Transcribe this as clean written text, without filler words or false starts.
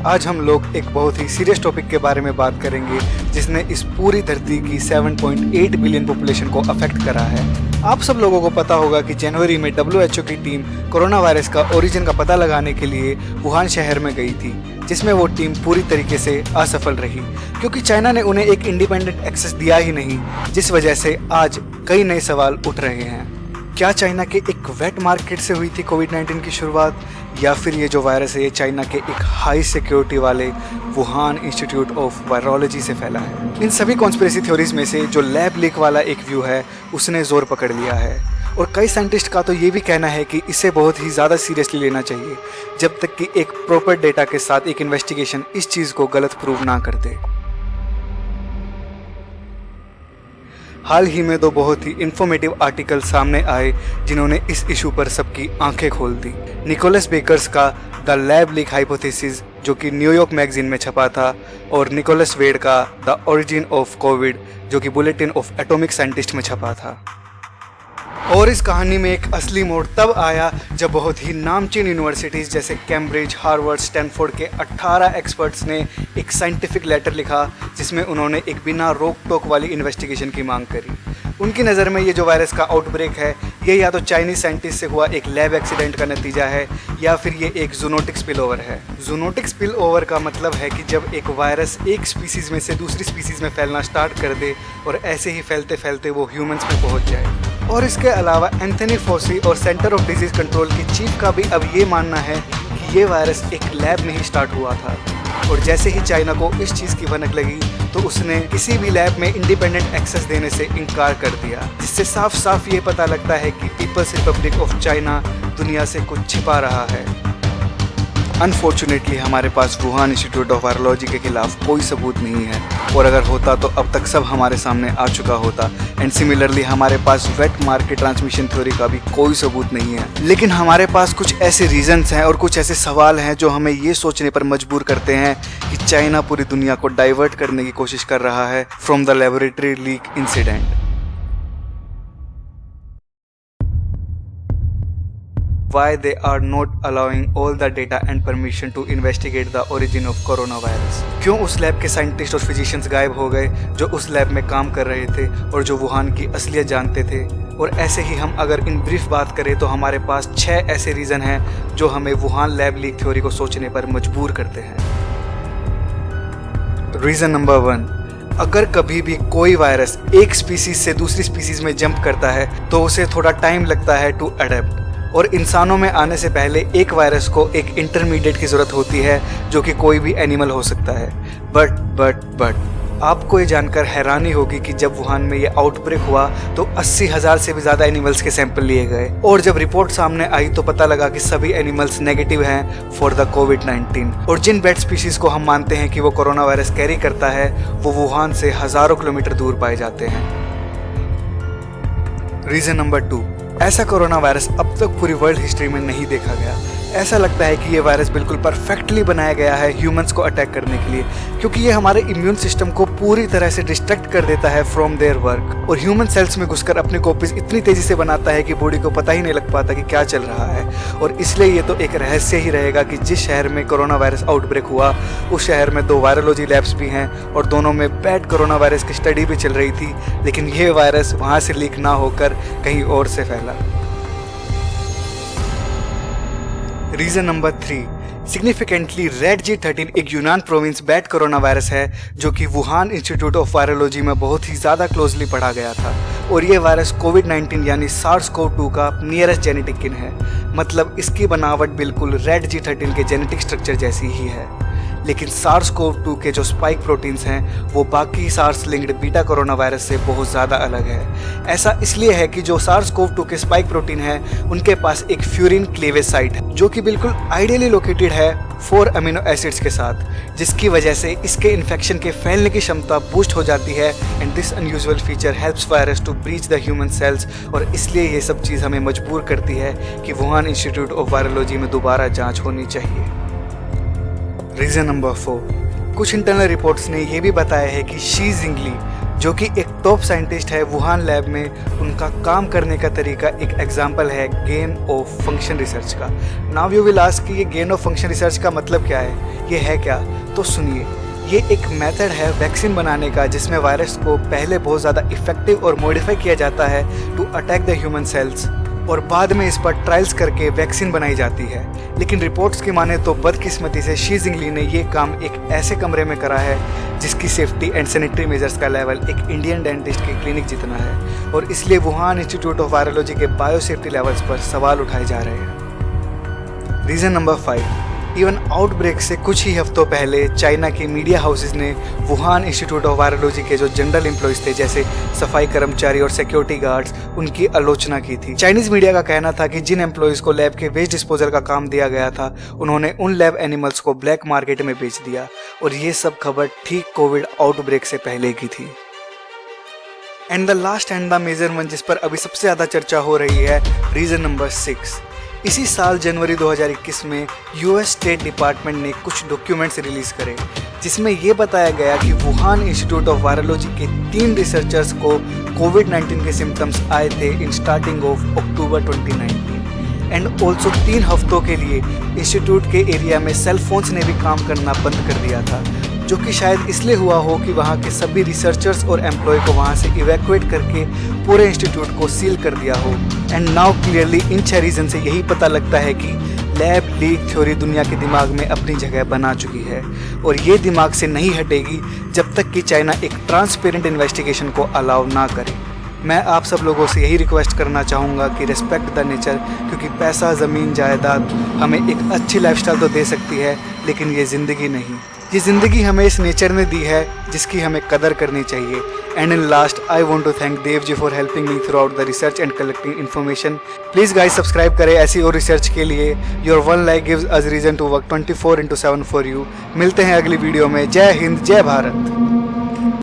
आज हम लोग एक बहुत ही सीरियस टॉपिक के बारे में बात करेंगे जिसने इस पूरी धरती की 7.8 बिलियन पॉपुलेशन को अफेक्ट करा है। आप सब लोगों को पता होगा कि जनवरी में WHO की टीम कोरोना वायरस का ओरिजिन का पता लगाने के लिए वुहान शहर में गई थी, जिसमें वो टीम पूरी तरीके से असफल रही क्योंकि चाइना ने उन्हें एक इंडिपेंडेंट एक्सेस दिया ही नहीं, जिस वजह से आज कई नए सवाल उठ रहे हैं। क्या चाइना के एक वेट मार्केट से हुई थी कोविड-19 की शुरुआत, या फिर ये जो वायरस है ये चाइना के एक हाई सिक्योरिटी वाले वुहान इंस्टीट्यूट ऑफ वायरोलॉजी से फैला है। इन सभी कॉन्स्पिरेसी थ्योरीज में से जो लैब लीक वाला एक व्यू है उसने जोर पकड़ लिया है, और कई साइंटिस्ट का तो ये भी कहना है कि इसे बहुत ही ज़्यादा सीरियसली लेना चाहिए जब तक कि एक प्रॉपर डेटा के साथ एक इन्वेस्टिगेशन इस चीज़ को गलत प्रूव ना कर दे। हाल ही में दो बहुत ही इंफॉर्मेटिव आर्टिकल सामने आए जिन्होंने इस इशू पर सबकी आंखें खोल दी। निकोलस बेकर्स का द लैब लीक हाइपोथेसिस जो कि न्यूयॉर्क मैगजीन में छपा था, और निकोलस वेड का द ओरिजिन ऑफ कोविड जो कि बुलेटिन ऑफ एटॉमिक साइंटिस्ट में छपा था। और इस कहानी में एक असली मोड़ तब आया जब बहुत ही नामचीन यूनिवर्सिटीज़ जैसे कैम्ब्रिज, हार्वर्ड, स्टैनफोर्ड के 18 एक्सपर्ट्स ने एक साइंटिफिक लेटर लिखा जिसमें उन्होंने एक बिना रोक टोक वाली इन्वेस्टिगेशन की मांग करी। उनकी नज़र में ये जो वायरस का आउटब्रेक है ये या तो चाइनीज साइंटिस्ट से हुआ एक लैब एक्सीडेंट का नतीजा है, या फिर ये एक जूनोटिक स्पिल ओवर है। जूनोटिक स्पिल ओवर का मतलब है कि जब एक वायरस एक स्पीसीज़ में से दूसरी स्पीसीज़ में फैलना स्टार्ट कर दे और ऐसे ही फैलते फैलते वो ह्यूमंस में पहुंच जाए। और इसके अलावा एंथनी फॉसी और सेंटर ऑफ डिजीज कंट्रोल की चीफ का भी अब ये मानना है कि ये वायरस एक लैब में ही स्टार्ट हुआ था, और जैसे ही चाइना को इस चीज़ की भनक लगी तो उसने किसी भी लैब में इंडिपेंडेंट एक्सेस देने से इनकार कर दिया, जिससे साफ साफ ये पता लगता है कि पीपल्स रिपब्लिक ऑफ चाइना दुनिया से कुछ छिपा रहा है। अनफॉर्चुनेटली हमारे पास वुहान इंस्टीट्यूट ऑफ वायरोलॉजी के खिलाफ कोई सबूत नहीं है, और अगर होता तो अब तक सब हमारे सामने आ चुका होता। एंड सिमिलरली हमारे पास वेट मार्केट ट्रांसमिशन थ्योरी का भी कोई सबूत नहीं है, लेकिन हमारे पास कुछ ऐसे रीजंस हैं और कुछ ऐसे सवाल हैं जो हमें ये सोचने पर मजबूर करते हैं कि चाइना पूरी दुनिया को डाइवर्ट करने की कोशिश कर रहा है from the laboratory leak incident. Why they are not allowing all the data and permission to investigate the origin of coronavirus? क्यों उस लैब के साइंटिस्ट और फिजिशियंस गायब हो गए जो उस लैब में काम कर रहे थे और जो वुहान की असलियत जानते थे? और ऐसे ही हम अगर इन ब्रीफ बात करें तो हमारे पास 6 ऐसे रीज़न हैं जो हमें वुहान लैब लीक थ्योरी को सोचने पर मजबूर करते हैं। रीज़न नंबर 1, अगर कभी भी कोई वायरस एक स्पीसीज से दूसरी स्पीसीज में जंप करता है तो उसे थोड़ा टाइम लगता है टू अडेप्ट, और इंसानों में आने से पहले एक वायरस को एक इंटरमीडिएट की ज़रूरत होती है जो कि कोई भी एनिमल हो सकता है। बट आपको ये जानकर हैरानी होगी कि जब वुहान में ये आउटब्रेक हुआ तो 80,000 से भी ज़्यादा एनिमल्स के सैंपल लिए गए, और जब रिपोर्ट सामने आई तो पता लगा कि सभी एनिमल्स नेगेटिव हैं फॉर द कोविड-19, और जिन बैट स्पीशीज़ को हम मानते हैं कि वो कोरोना वायरस कैरी करता है वो वुहान से हज़ारों किलोमीटर दूर पाए जाते हैं। रीज़न नंबर 2, ऐसा कोरोना वायरस अब तक पूरी वर्ल्ड हिस्ट्री में नहीं देखा गया। ऐसा लगता है कि ये वायरस बिल्कुल परफेक्टली बनाया गया है ह्यूमंस को अटैक करने के लिए, क्योंकि ये हमारे इम्यून सिस्टम को पूरी तरह से डिस्ट्रैक्ट कर देता है फ्रॉम देयर वर्क, और ह्यूमन सेल्स में घुसकर अपने कॉपीज इतनी तेजी से बनाता है कि बॉडी को पता ही नहीं लग पाता कि क्या चल रहा है। और इसलिए ये तो एक रहस्य ही रहेगा कि जिस शहर में कोरोना वायरस आउटब्रेक हुआ उस शहर में 2 वायरोलॉजी लैब्स भी हैं, और दोनों में बैड कोरोना वायरस की स्टडी भी चल रही थी, लेकिन ये वायरस वहाँ से लीक ना होकर कहीं और से फैला। Reason number 3, significantly red G13 एक यूनान प्रोविंस बैड कोरोना वायरस है जो कि वुहान इंस्टीट्यूट ऑफ वायरोलॉजी में बहुत ही ज़्यादा क्लोजली पढ़ा गया था, और ये वायरस कोविड-19 यानी SARS-CoV-2 का नियरेस्ट जेनेटिक किन है। मतलब इसकी बनावट बिल्कुल रेड G13 के जेनेटिक स्ट्रक्चर जैसी ही है, लेकिन SARS-CoV-2 के जो स्पाइक प्रोटीन्स हैं वो बाकी SARS linked beta coronavirus से बहुत ज़्यादा अलग है। ऐसा इसलिए है कि जो SARS-CoV-2 के स्पाइक प्रोटीन हैं उनके पास एक फ्यूरिन क्लीवेज साइट है जो कि बिल्कुल आइडियली लोकेटेड है 4 अमीनो एसिड्स के साथ, जिसकी वजह से इसके इन्फेक्शन के फैलने की क्षमता बूस्ट हो जाती है। And this unusual feature helps virus to breach the human cells, और इसलिए ये सब चीज़ हमें मजबूर करती है कि वुहान इंस्टीट्यूट ऑफ वायरोलॉजी में दोबारा जाँच होनी चाहिए। रीज़न नंबर 4, कुछ इंटरनल रिपोर्ट्स ने यह भी बताया है कि शी जिंगली जो कि एक टॉप साइंटिस्ट है वुहान लैब में। उनका काम करने का तरीका एक एग्जाम्पल है गेन ऑफ फंक्शन रिसर्च का। नाउ यू विल आस्क कि ये गेन ऑफ फंक्शन रिसर्च का मतलब क्या है, ये है क्या? तो सुनिए, ये एक मेथड है वैक्सीन बनाने का जिसमें वायरस को पहले बहुत ज़्यादा इफेक्टिव और मॉडिफाई किया जाता है to attack the human cells, और बाद में इस पर ट्रायल्स करके वैक्सीन बनाई जाती है। लेकिन रिपोर्ट्स की माने तो बदकिस्मती से शी जिंगली ने ये काम एक ऐसे कमरे में करा है जिसकी सेफ्टी एंड सैनिटरी मेजर्स का लेवल एक इंडियन डेंटिस्ट के क्लिनिक जितना है, और इसलिए वुहान इंस्टीट्यूट ऑफ वायरोलॉजी के बायोसेफ्टी लेवल्स पर सवाल उठाए जा रहे हैं। रीज़न नंबर 5, इवन आउटब्रेक से कुछ ही हफ्तों पहले चाइना के मीडिया हाउसेज ने वुहान इंस्टीट्यूट ऑफ वायरोलॉजी के जो जनरल एम्प्लॉयज थे, जैसे सफाई कर्मचारी और सिक्योरिटी गार्ड्स, उनकी आलोचना की थी। चाइनीज मीडिया का कहना था कि जिन एम्प्लॉयज को लैब के वेस्ट डिस्पोजल का काम दिया गया था, उन्होंने उन लैब एनिमल्स को ब्लैक मार्केट में बेच दिया, और ये सब खबर ठीक कोविड आउटब्रेक से पहले की थी। And the last and the major one जिस पर अभी सबसे ज़्यादा चर्चा हो रही है, रीज़न नंबर 6। इसी साल जनवरी 2021 में यूएस स्टेट डिपार्टमेंट ने कुछ डॉक्यूमेंट्स रिलीज़ करे जिसमें ये बताया गया कि वुहान इंस्टीट्यूट ऑफ वायरोलॉजी के 3 रिसर्चर्स को कोविड-19 के सिम्टम्स आए थे in starting of October 2019, and also 3 हफ्तों के लिए इंस्टीट्यूट के एरिया में सेल फोन्स ने भी काम करना बंद कर दिया था, जो कि शायद इसलिए हुआ हो कि वहाँ के सभी रिसर्चर्स और एम्प्लॉय को वहाँ से इवैक्यूएट करके पूरे इंस्टीट्यूट को सील कर दिया हो। And now clearly in 6 reason से यही पता लगता है कि लैब लीक थ्योरी दुनिया के दिमाग में अपनी जगह बना चुकी है, और ये दिमाग से नहीं हटेगी जब तक कि चाइना एक ट्रांसपेरेंट इन्वेस्टिगेशन को अलाउ ना करे। मैं आप सब लोगों से यही रिक्वेस्ट करना चाहूँगा कि रिस्पेक्ट द नेचर, क्योंकि पैसा, ज़मीन, जायदाद हमें एक अच्छी लाइफस्टाइल तो दे सकती है, लेकिन ये ज़िंदगी नहीं। ये ज़िंदगी हमें इस नेचर ने दी है जिसकी हमें कदर करनी चाहिए। And in last I want to thank Dev ji for helping me throughout the research and collecting information. Please guys subscribe करें ऐसी और रिसर्च के लिए। Your 1 like gives us reason to work 24/7 for you. मिलते हैं अगली वीडियो में। जय हिंद, जय भारत।